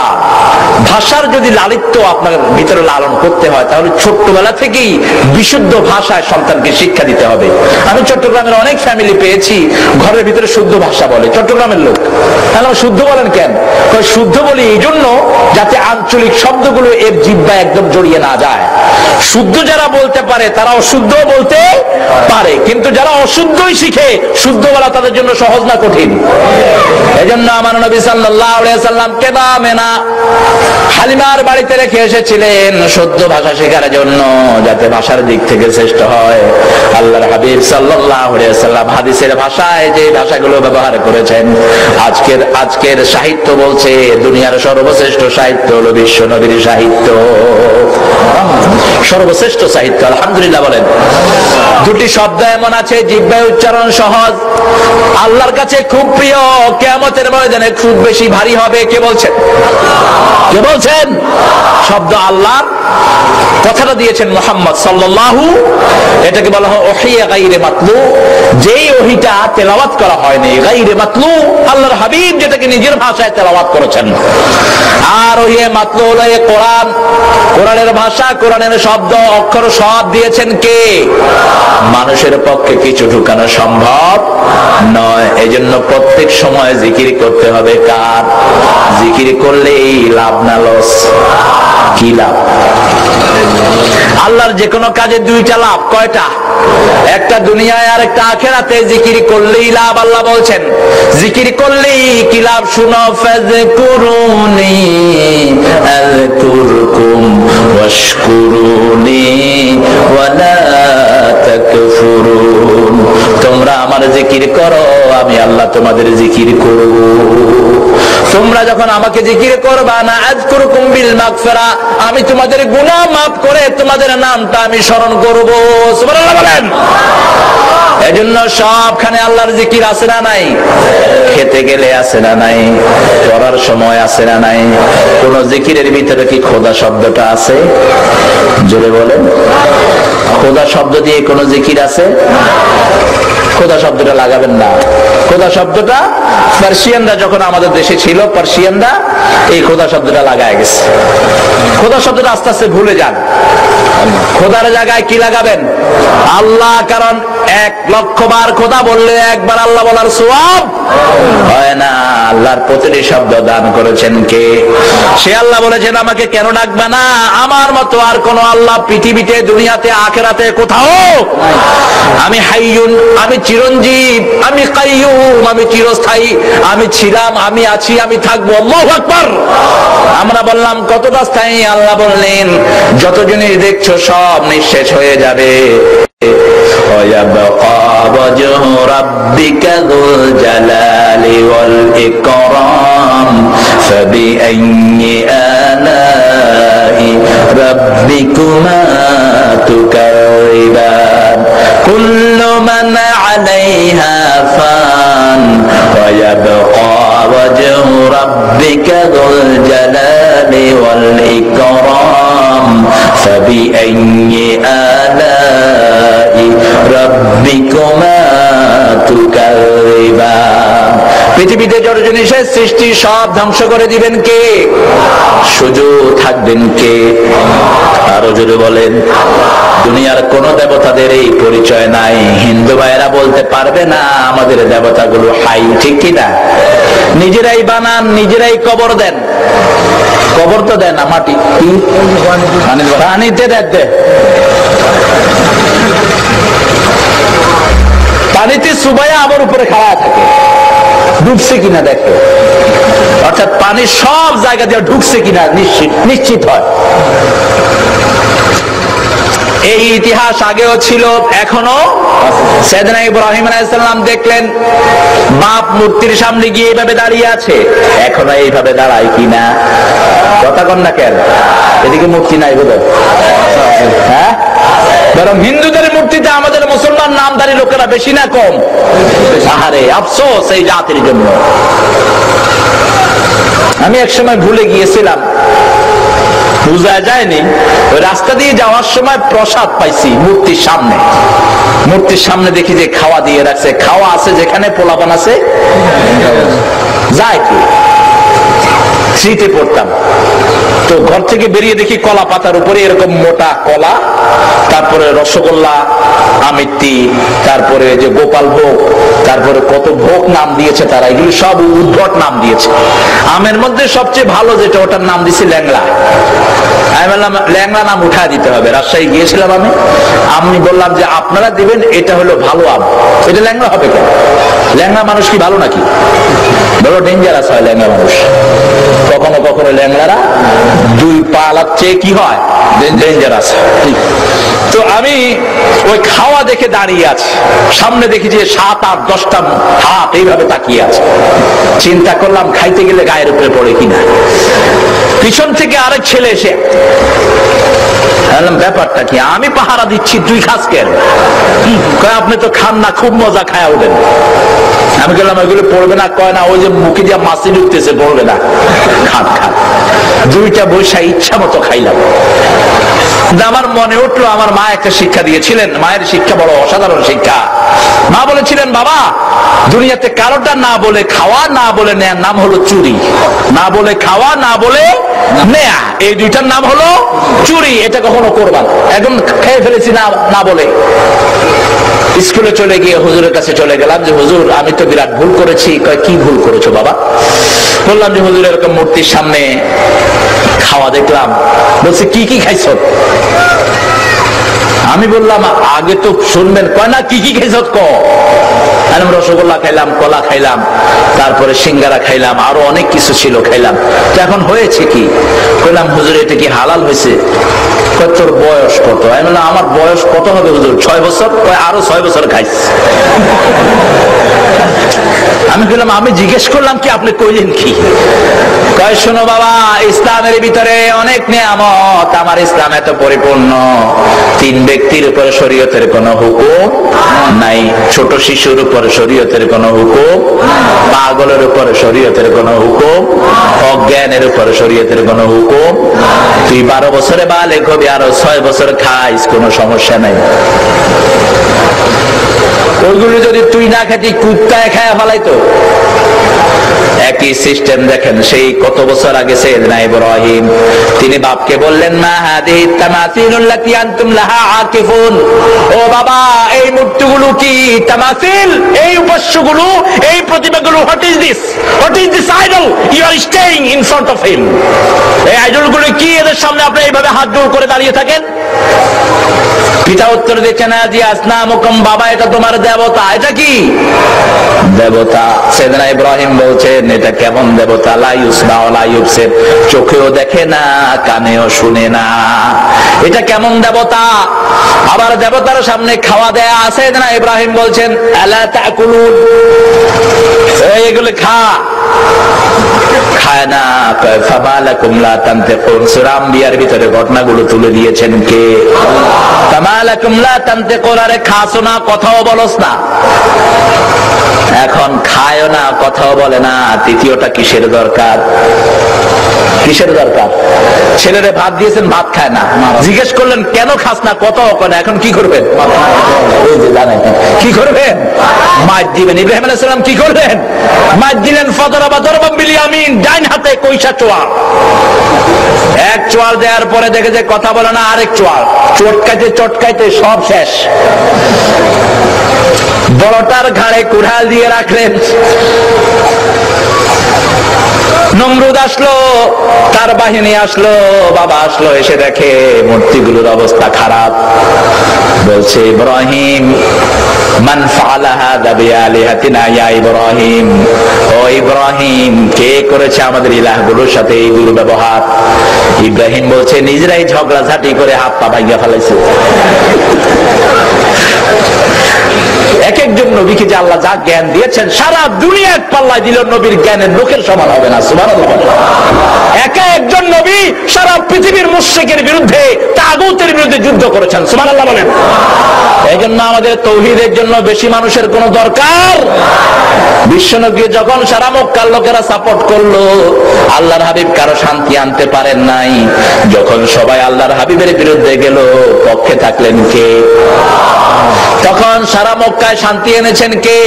ভাষার যদি লালিত্য আপনার ভিতরে লালন করতে হয় তাহলে ছোট্টবেলা থেকেই বিশুদ্ধ ভাষায় সন্তানকে শিক্ষা দিতে হবে। আমি চট্টগ্রামের অনেক ফ্যামিলি পেয়েছি ঘরের ভিতরে শুদ্ধ ভাষা বলে, চট্টগ্রামের লোক। তাহলে শুদ্ধ বলেন কেন? শুদ্ধ বলি এই জন্য যাতে আঞ্চলিক শব্দগুলো এর জিহ্বায় একদম জড়িয়ে না যায়। শুদ্ধ যারা বলতে পারে তারা অশুদ্ধ বলতে পারে, কিন্তু যারা অশুদ্ধই শিখে শুদ্ধ বলা তাদের জন্য সহজ না কঠিন? এজন্য আমার নবী সাল্লাল্লাহু আলাইহি সাল্লাম কেনা মেনা হালিমার বাড়িতে রেখে এসেছিলেন শুদ্ধ ভাষা শেখার জন্য, যাতে ভাষার দিক থেকে শ্রেষ্ঠ হয়। আল্লাহর হাবিব সাল্লাল্লাহু আলাইহি সাল্লাম হাদিসের ভাষায় যে ভাষাগুলো ব্যবহার করেছেন, আজকের সাহিত্য বলছে দুনিয়ার সর্বশ্রেষ্ঠ সাহিত্য হলো বিশ্ব নবীর সাহিত্য। সর্বশ্রেষ্ঠ সাহিত্য, আলহামদুলিল্লাহ বলেন। দুটি শব্দ এমন আছে জিহ্বায় উচ্চারণ সহজ, আল্লাহর কাছে খুব প্রিয়, কিয়ামতের ময়দানে খুব বেশি ভারী হবে। কে বলছেন? কে বলছেন? শব্দ আল্লাহর, কথাটা দিয়েছেন মুহাম্মদ সাল্লাল্লাহু। এটাকে বলা হয় ওহিয়া গায়রে মাতলু, যেই ওহিটা তেলাওয়াত করা হয়নি, গায়রে মাতলু, আল্লাহর হাবিব যেটাকে নিজের ভাষায় তেলাওয়াত করেছেন। আর ওহিয়া মাতলু হলো কোরআন, কোরআনের ভাষা, কোরআনের শব্দ অক্ষর সব দিয়েছেন কে? মানুষের পক্ষে কিছু ঢুকানো সম্ভব নয়। এজন্য প্রত্যেক সময় জিকির করতে হবে কার? জিকির করলেই লাভ না লস? কি লাভ? আল্লাহর যে কোনো কাজে দুইটা লাভ। কয়টা? একটা দুনিয়ায় আর একটা আখিরাতে। জিকির করলেই লাভ। আল্লাহ বলছেন জিকির করলেই কি লাভ শুনো, ফাযকুরুনি আযকুরকুম ওয়াশকুরুনি ওয়ালা তাকফুরুন। তোমরা আমার জিকির করো, আমি আল্লাহ তোমাদের জিকির করব। তোমরা যখন আমাকে জিকির করবা না, আযকুরকুম বিল মাগফিরা, আমি তোমাদের গুনাহ মাফ করে তোমাদের নামটা আমি স্মরণ করব। সুবহানাল্লাহ বলেন। এজন্য সবখানে আল্লাহর জিকির আছে না নাই? খেতে গেলে আছে না নাই? পড়ার সময় আছে না নাই? কোন জিকিরের ভিতরে কি খোদা শব্দটা আছে? জোরে বলেন। খোদা শব্দ দিয়ে কোন জিকির আছে? খোদা শব্দটা লাগাবেন না। খোদা শব্দটা পার্সিয়ানরা যখন আমাদের দেশে ছিল, পার্সিয়ানরা এই খোদা শব্দটা লাগায় গেছে। খোদা শব্দটা আস্তে আস্তে ভুলে যান। খোদার জায়গায় কি লাগাবেন? আল্লাহ। কারণ 1,00,000 বার খোদা বললে একবার আল্লাহ বলার সওয়াব হয় না। আল্লাহর প্রতিটি শব্দ দান করেছেন কে? সে আল্লাহ বলেছেন আমাকে কেন ডাকবে না? আমার মতো আর কোন আল্লাহ পৃথিবীতে, দুনিয়াতে, আখিরাতে কোথাও। আমি হাইয়ুন, আমি চিরঞ্জীব, আমি কাইয়ুম, আমি চিরস্থায়ী, আমি ছিলাম, আমি আছি, আমি থাকবো। আল্লাহু আকবার। আমরা বললাম কতটা স্থায়ী? আল্লাহ বললেন যত জিনিস দেখছো সব নিঃশেষ হয়ে যাবে। ويبقى وجه ربك ذو الجلال والإكرام فبأي آلاء ربكما تكذبان كل من عليها فان ويبقى وجه ربك ذو الجلال والإكرام فبأي آلاء ربكما تكذبان। পৃথিবীতে যত জিনিসের সৃষ্টি সব ধ্বংস করে দিবেন কে? শুধু থাকবেন কে? আরো জোরে বলেন। দুনিয়ার কোন দেবতাদের এই পরিচয় নাই। হিন্দু ভাইয়েরা বলতে পারবে না আমাদের দেবতাগুলো হাই, ঠিক কিনা? নিজেরাই বানান, নিজেরাই কবর দেন। কবর তো দেন না, মাটি পানিতে দেখবে, পানিতে সুবাইয়া আবার উপরে খাড়া থাকে, ডুবছে কিনা দেখে। অর্থাৎ পানি সব জায়গা দিয়ে ঢুকছে কিনা নিশ্চিত হয়। এই ইতিহাস আগেও ছিল, এখনো। সাইয়েদনা ইব্রাহিম আলাইহিস সালাম দেখলেন বাপ মূর্তির সামনে গিয়ে এইভাবে দাঁড়িয়ে আছে, এখনো এইভাবে দাঁড়ায় কিনা, কথা কন না কেন? এদিকে মূর্তি নাই বোধহয়, হ্যাঁ? বরং হিন্দুদের মূর্তিতে আমাদের মুসলমান নামধারী লোকেরা বেশি না কম? আহারে আফসোস এই জাতির জন্য। আমি একসময় ভুলে গিয়েছিলাম, বুঝা যায়নি, ওই রাস্তা দিয়ে যাওয়ার সময় প্রসাদ পাইছি মূর্তির সামনে। মূর্তির সামনে দেখি যে খাওয়া দিয়ে রাখছে, খাওয়া আছে যেখানে পোলাপান আছে যায় কি, স্মৃতি পড়তাম তো ঘর থেকে বেরিয়ে দেখি কলা পাতার উপরে এরকম মোটা কলা, তারপরে রসগোল্লা, আমিত্তি, তারপরে যে গোপাল ভোগ, তারপরে কত ভোগ নাম দিয়েছে তারা, এগুলি সব উদ্ভট নাম দিয়েছে। আমের মধ্যে সবচেয়ে ভালো যেটা, ওটার নাম দিছি ল্যাংড়া। আমি বললাম ল্যাংড়া নাম উঠা দিতে হবে। রাজশাহী গিয়েছিলাম আমি বললাম যে আপনারা দিবেন, এটা হলো ভালো আম, এটা ল্যাংড়া হবে কেন? ল্যাংড়া মানুষ কি ভালো নাকি? বড় ডেঞ্জারাস হয় ল্যাংড়া মানুষ। কখনো কখনো ল্যাংড়ারা দুই পালার চেয়ে কি হয়, ডেঞ্জারাস। তো আমি ওই খাওয়া দেখে দাঁড়িয়ে আছি, সামনে দেখি যে 7, 8, 10টা হাত এইভাবে তাকিয়ে আছে। চিন্তা করলাম খাইতে গেলে গায়ের উপরে পড়ে কিনা। পিছন থেকে আরেক ছেলে এসে, ব্যাপারটা কি? আমি পাহারা দিচ্ছি, তুই খাস কেন? আপনি তো খান না, খুব মজা খায় ওঠেন। আমি বললাম ওইগুলো পড়বে না, কয় না ওই যে মুখে দিয়ে মাছি ঢুকতেছে, পড়বে না, খান খান। দুইটা বৈশা ইচ্ছা মতো খাইলাম। আমার মনে উঠলো আমার মা একটা শিক্ষা দিয়েছিলেন, মায়ের শিক্ষা বড় অসাধারণ শিক্ষা। মা বলেছিলেন, বাবা দুনিয়াতে কারোটা না বলে খাওয়া, না বলে নেয়ার নাম হলো চুরি। না বলে খাওয়া, না বলে নেয়া, এই দুইটার নাম হলো চুরি। এটা কখনো করবা না। এখন খেয়ে ফেলেছি না বলে। স্কুলে চলে গিয়ে হুজুরের কাছে চলে গেলাম যে হুজুর আমি তো বিরাট ভুল করেছি। কয় কি ভুল করেছো বাবা? বললাম যে হুজুর এরকম মূর্তির সামনে খাওয়া দেখলাম। বলছে কি কি খাইছ? আমি বললাম আগে তো শুনবেন। কয় না কি কি খাইছ ক? রসগোল্লা খাইলাম, কলা খাইলাম, তারপরে সিঙ্গারা খাইলাম, আরো অনেক কিছু ছিল খাইলাম। তো এখন হয়েছে কি? কইলাম হুজুর এটা কি হালাল হয়েছে? তোর বয়স কত? আমি বললাম আমার বয়স কত হবে হুজুর? 6 বছর। আরো 6 বছর খাইছ। আমি বললাম আমি জিজ্ঞেস করলাম কি, আপনি কইলেন কি? কয় শোনো বাবা, ইসলামের ভিতরে অনেক নিয়ামত, আমার ইসলাম এত পরিপূর্ণ, 3 ব্যক্তির উপর শরীয়তের কোন হুকুম নাই। ছোট শিশুর উপর শরীয়তের কোন হুকুম, পাগলের উপর শরীয়তের কোন হুকুম, অজ্ঞানের উপর শরীয়তের কোন হুকুম। তুই 12 বছরে বালেগ হবি, আরো 6 বছর খাইস, কোনো সমস্যা নাই। ওইগুলো যদি তুই না খেতি কুত্তায় খায়া ফেলাইতো। একই সিস্টেম দেখেন সেই কত বছর আগে সাইয়েদনা ইব্রাহিম তিনি বাপকে বললেন, মা হাদিহি তামাসিলুল্লাতী আনতুম লাহা আকিফুন। ও বাবা এই মূর্তিগুলো কি? তামাসিল, এই উপাস্যগুলো, এই প্রতিমাগুলো। What is this? What is this idol you are staying in front of him? এই আইডলগুলো কি? এদের সামনে আপনি এইভাবে হাত জোড় করে দাঁড়িয়ে থাকেন? পিতা উত্তর দিচ্ছে না জি আসনামুকুম, বাবা এটা তোমার দেবতা। এটা কি দেবতা? সাইয়েদনা ইব্রাহিম বলছেন এটা কেমন দেবতা? লা ইউসমা ওয়া লা ইউবসির, চোখেও দেখে না, কানেও শুনে না। এটা কেমন দেবতা? আবার দেবতার সামনে খাওয়া দেয়া আছে। সাইয়েদনা ইব্রাহিম বলছেন আলা তাকুলুন, এগুলো খায় না। ফামালাকুম লা তানতিকুন, সূরা আম্বিয়ার ভিতরে ঘটনাগুলো তুলে দিয়েছেন কে? ফামালাকুম লা তানতিকুন, আরে খাসো না, কথাও বলস না। এখন খায়ও না, কথাও বলে না, তৃতীয়টা কিসের দরকার? কিসের দরকার? ছেলেরে ভাত দিয়েছেন, ভাত খায় না। জিজ্ঞেস করলেন কেন খাস না, কথাও কয় না। এখন কি করবেন? এই যে জানেন কি করবেন? মাছ দিবেন। ইব্রাহিম আলাইহিস সালাম কি করলেন? মাছ দিলেন। ফাদরাবা দরবাম বিল ইয়ামিন, ডাইন হাতে কইসা চোয়াল। এক চোয়াল দেওয়ার পরে দেখে যে কথা বলে না, আরেক চোয়াল। চটকাইতে চটকাইতে সব শেষ। বড়টার ঘাড়ে কুড়াল দিয়ে রাখলেন। নমরুদ আসলো, তার বাহিনী আসলো, বাবা আসলো, এসে দেখে মূর্তিগুলোর অবস্থা খারাপ। বলছে ইব্রাহিম, মান ফাআলা হাযা বিআলিহাতিনা ইয়া ইব্রাহিম, ও ইব্রাহিম, কে করেছে আমাদের ইলাহগুলোর সাথে এই দুর্ব্যবহার? ইব্রাহিম বলছে নিজেরাই ঝগড়াঝাটি করে হাত পা ভাঙিয়ে ফেলেছে। এক একজন নবীকে যে আল্লাহ যা জ্ঞান দিয়েছেন, সারা দুনিয়া এক পাল্লায় দিল, নবীর জ্ঞানের লোকের সমান হবে না। সুবহানাল্লাহ। একা একজন নবী সারা পৃথিবীর মুশরিকের বিরুদ্ধে, তাগুতের বিরুদ্ধে যুদ্ধ করেছেন। সুবহানাল্লাহ বলেন। এই জন্য আমাদের তৌহিদের জন্য বেশি মানুষের কোন দরকার। বিশ্বনবী যখন সারা মক্কার লোকেরা সাপোর্ট করলো, আল্লাহর হাবিব কারো শান্তি আনতে পারেন নাই। যখন সবাই আল্লাহর হাবিবের বিরুদ্ধে গেল, পক্ষে থাকলেন কে? তখন সারা মক্কায় শান্তি এনেছেন কে?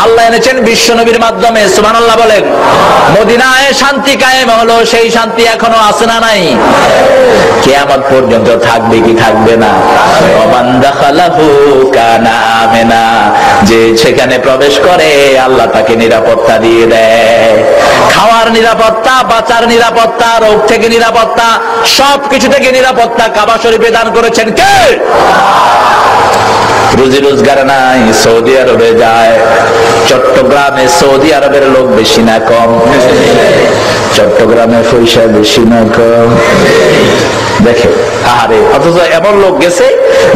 আল্লাহ এনেছেন বিশ্বনবীর মাধ্যমে। সুবহানাল্লাহ বলেন। মদিনায় শান্তি কায়েম হলো, সেই শান্তি এখনো আছে না নাই? কিয়ামত পর্যন্ত থাকবে কি থাকবে না? ওমান দাখালাহু কানা আমিনা, যে সেখানে প্রবেশ করে আল্লাহ তাকে নিরাপত্তা দিয়ে দেয়। খাওয়ার নিরাপত্তা, বাঁচার নিরাপত্তা, রোগ থেকে নিরাপত্তা, সবকিছু থেকে নিরাপত্তা কাবা শরীফে দান করেছেন কে? রুজি রোজগার নাই, সৌদি আরবে যায়। চট্টগ্রামে সৌদি আরবের লোক বেশি না কম? চট্টগ্রামে পয়সা বেশি না কম? দেখে আরে, অথচ এমন লোক গেছে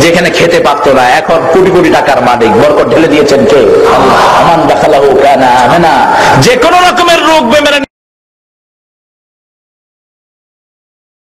যেখানে খেতে পারতো না, এখন কোটি কোটি টাকার মালিক। বরকত ঢেলে দিয়েছেন কে? আল্লাহ। আমান দাখালাহু কানা আমিনা, যে কোনো রকমের রোগ বেমারি